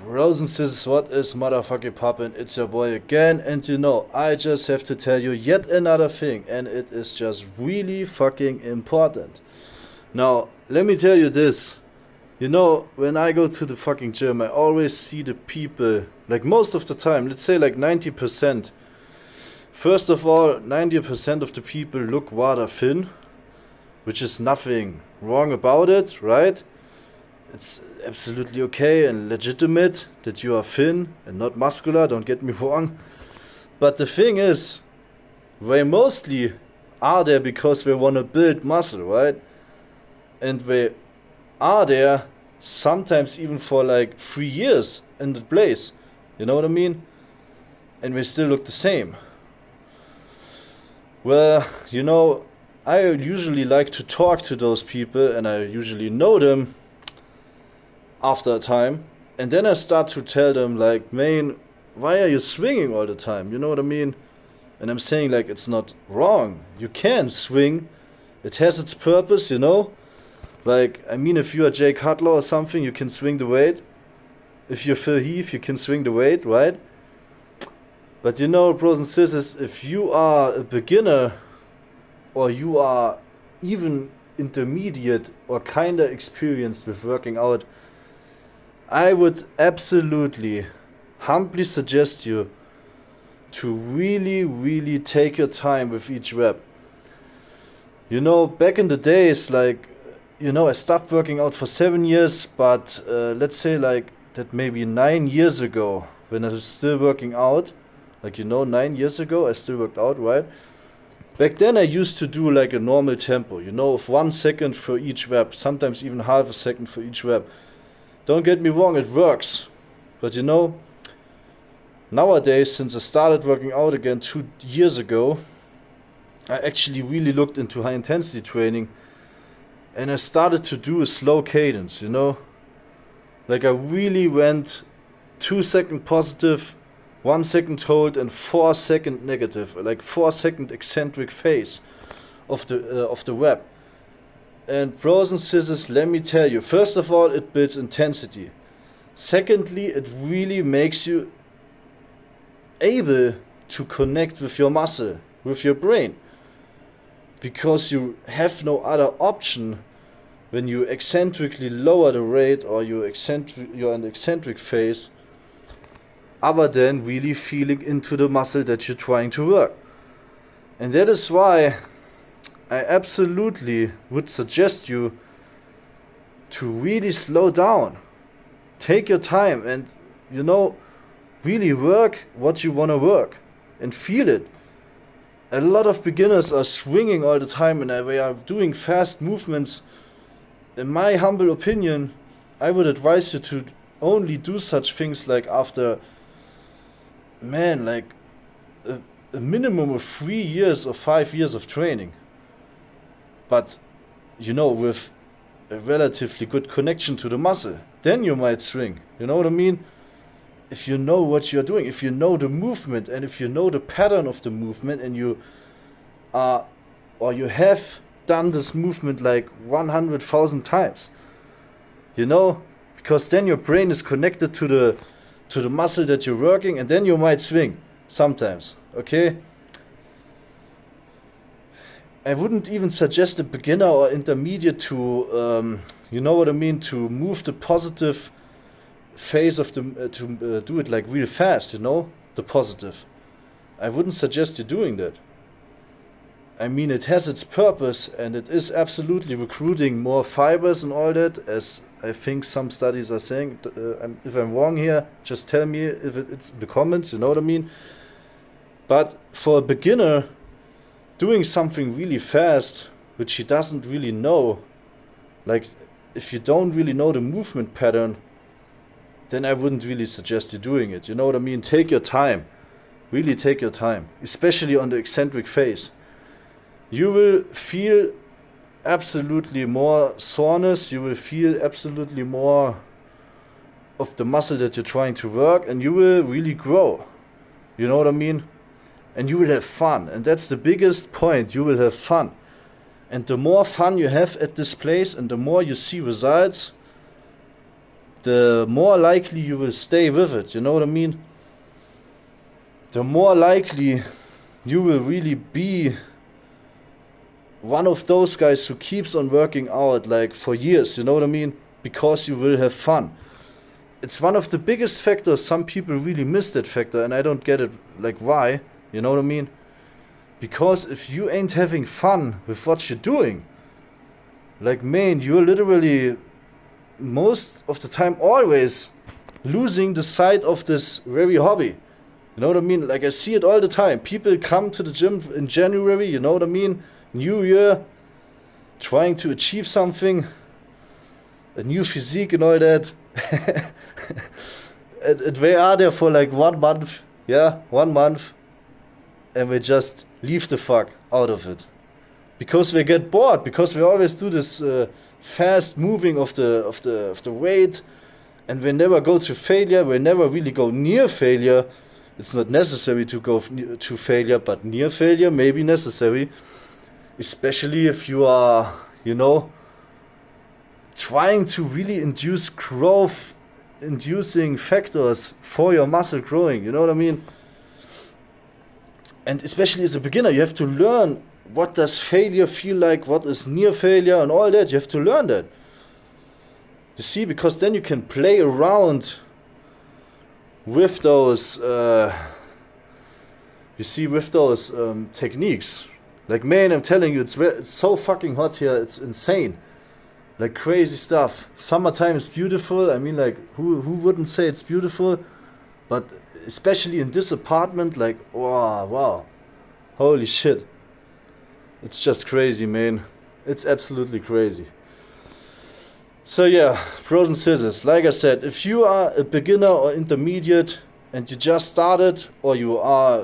Bros and sisters, what is motherfucking poppin'? It's your boy again, and you know, I just have to tell you yet another thing, and it is just really fucking important. Now, let me tell you this. You know, when I go to the fucking gym, I always see the people, like most of the time, let's say like 90%. First of all, 90% of the people look rather thin, which is nothing wrong about it, right? It's absolutely okay and legitimate that you are thin and not muscular, don't get me wrong. But the thing is, they mostly are there because they want to build muscle, right? And they are there sometimes even for like 3 years in the place. You know what I mean? And they still look the same. Well, you know, I usually like to talk to those people and I usually know them after a time, and then I start to tell them like, man, why are you swinging all the time? You know what I mean? And I'm saying like, it's not wrong. You can swing. It has its purpose, you know? Like, I mean, if you are Jay Cutler or something, you can swing the weight. If you're Phil Heath, you can swing the weight, right? But you know, bros and sisters, if you are a beginner or you are even intermediate or kinda experienced with working out, I would absolutely humbly suggest you to really take your time with each rep. You know, back in the days, like, you know, I stopped working out for 7 years, but let's say like that maybe 9 years ago, when I was still working out, like, you know, 9 years ago, I still worked out, right? Back then I used to do like a normal tempo, you know, of 1 second for each rep, sometimes even half a second for each rep. Don't get me wrong, it works. But you know, nowadays, since I started working out again 2 years ago, I actually really looked into high intensity training and I started to do a slow cadence, you know? Like I really went 2 second positive, 1 second hold and 4 second negative, like 4 second eccentric phase of the rep. And bros and sisters, let me tell you, first of all, it builds intensity. Secondly, it really makes you able to connect with your muscle, with your brain. Because you have no other option when you eccentrically lower the rate or you're in the eccentric phase, other than really feeling into the muscle that you're trying to work. And that is why I absolutely would suggest you to really slow down. Take your time and, you know, really work what you want to work and feel it. A lot of beginners are swinging all the time and they are doing fast movements. In my humble opinion, I would advise you to only do such things like after, man, like a minimum of 3 years or 5 years of training. But, you know, with a relatively good connection to the muscle, then you might swing. You know what I mean? If you know what you're doing, if you know the movement, and if you know the pattern of the movement, and you are, or you have done this movement like 100,000 times, you know, because then your brain is connected to the muscle that you're working, and then you might swing sometimes, okay? I wouldn't even suggest a beginner or intermediate to, you know what I mean, to move the positive phase of the, to do it like real fast, you know, the positive. I wouldn't suggest you doing that. I mean, it has its purpose and it is absolutely recruiting more fibers and all that, as I think some studies are saying. If I'm wrong here, just tell me if it's in the comments, you know what I mean? But for a beginner, doing something really fast, which he doesn't really know, like if you don't really know the movement pattern, then I wouldn't really suggest you doing it. You know what I mean? Take your time. Really take your time. Especially on the eccentric phase. You will feel absolutely more soreness. You will feel absolutely more of the muscle that you're trying to work. And you will really grow. You know what I mean? And you will have fun. And that's the biggest point. You will have fun. And the more fun you have at this place and the more you see results, the more likely you will stay with it. You know what I mean? The more likely you will really be one of those guys who keeps on working out like for years. You know what I mean? Because you will have fun. It's one of the biggest factors. Some people really miss that factor, and I don't get it, like, why. You know what I mean? Because if you ain't having fun with what you're doing, like, man, you're literally most of the time always losing the sight of this very hobby. You know what I mean? Like, I see it all the time. People come to the gym in January, you know what I mean? New year, trying to achieve something, a new physique and all that. and they are there for like 1 month, yeah, 1 month, and we just leave the fuck out of it. Because we get bored, because we always do this fast moving of the weight, and we never go to failure, we never really go near failure. It's not necessary to go to failure, but near failure may be necessary. Especially if you are, you know, trying to really induce growth inducing factors for your muscle growing. You know what I mean? And especially as a beginner, you have to learn what does failure feel like, what is near failure and all that. You have to learn that. You see, because then you can play around with those, techniques. Like, man, I'm telling you, it's so fucking hot here, it's insane. Like, crazy stuff. Summertime is beautiful. I mean, like, who wouldn't say it's beautiful? But especially in this apartment, like, wow. Holy shit. It's just crazy, man. It's absolutely crazy. So yeah, pros and scissors. Like I said, if you are a beginner or intermediate and you just started, or you are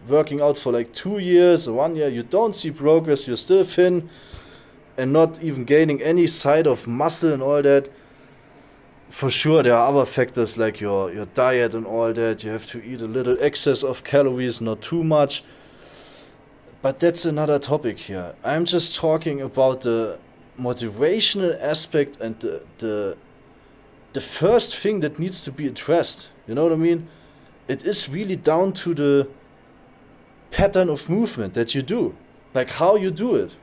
working out for like 2 years or 1 year, you don't see progress, you're still thin and not even gaining any side of muscle and all that, for sure there are other factors like your diet and all that. You have to eat a little excess of calories, not too much. But that's another topic here. I'm just talking about the motivational aspect and the first thing that needs to be addressed. You know what I mean? It is really down to the pattern of movement that you do, like how you do it.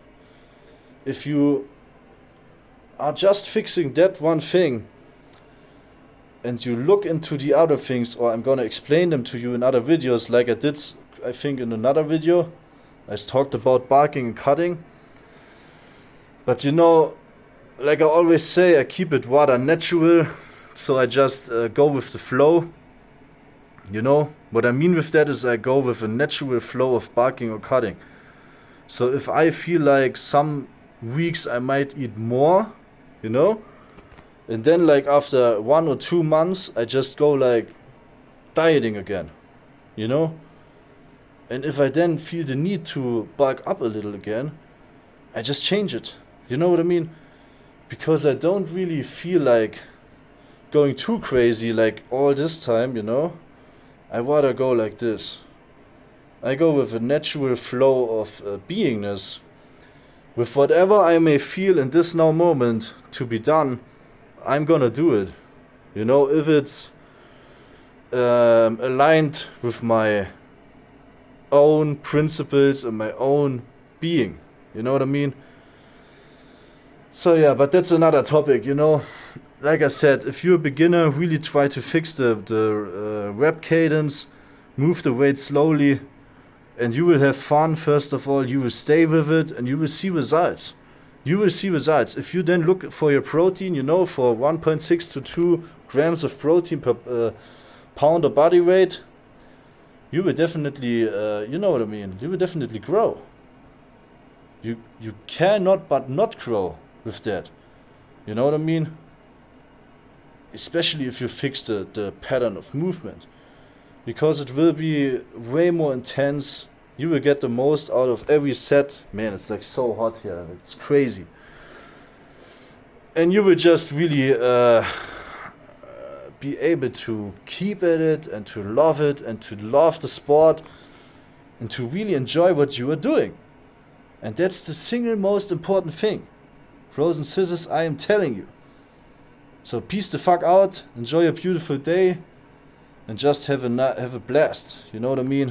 If you are just fixing that one thing and you look into the other things, or I'm gonna explain them to you in other videos, like I did, I think, in another video. I talked about bulking and cutting. But you know, like I always say, I keep it rather natural, so I just go with the flow. You know, what I mean with that is I go with a natural flow of bulking or cutting. So if I feel like some weeks I might eat more, you know, and then like after 1 or 2 months I just go like dieting again, you know. And if I then feel the need to bulk up a little again, I just change it. You know what I mean? Because I don't really feel like going too crazy like all this time, you know. I rather go like this. I go with a natural flow of beingness. With whatever I may feel in this now moment to be done, I'm gonna do it. You know, if it's aligned with my own principles and my own being. You know what I mean? So yeah, but that's another topic, you know. Like I said, if you're a beginner, really try to fix the rep cadence, move the weight slowly, and you will have fun. First of all, you will stay with it, and you will see results. You will see results. If you then look for your protein, you know, for 1.6 to 2 grams of protein per pound of body weight, you will definitely, you know what I mean, you will definitely grow. You cannot but not grow with that. You know what I mean? Especially if you fix the pattern of movement. Because it will be way more intense. You will get the most out of every set. Man, it's like so hot here. It's crazy. And you will just really be able to keep at it and to love it and to love the sport and to really enjoy what you are doing. And that's the single most important thing. Pros and scissors, I am telling you. So peace the fuck out, enjoy a beautiful day, and just have a blast. You know what I mean?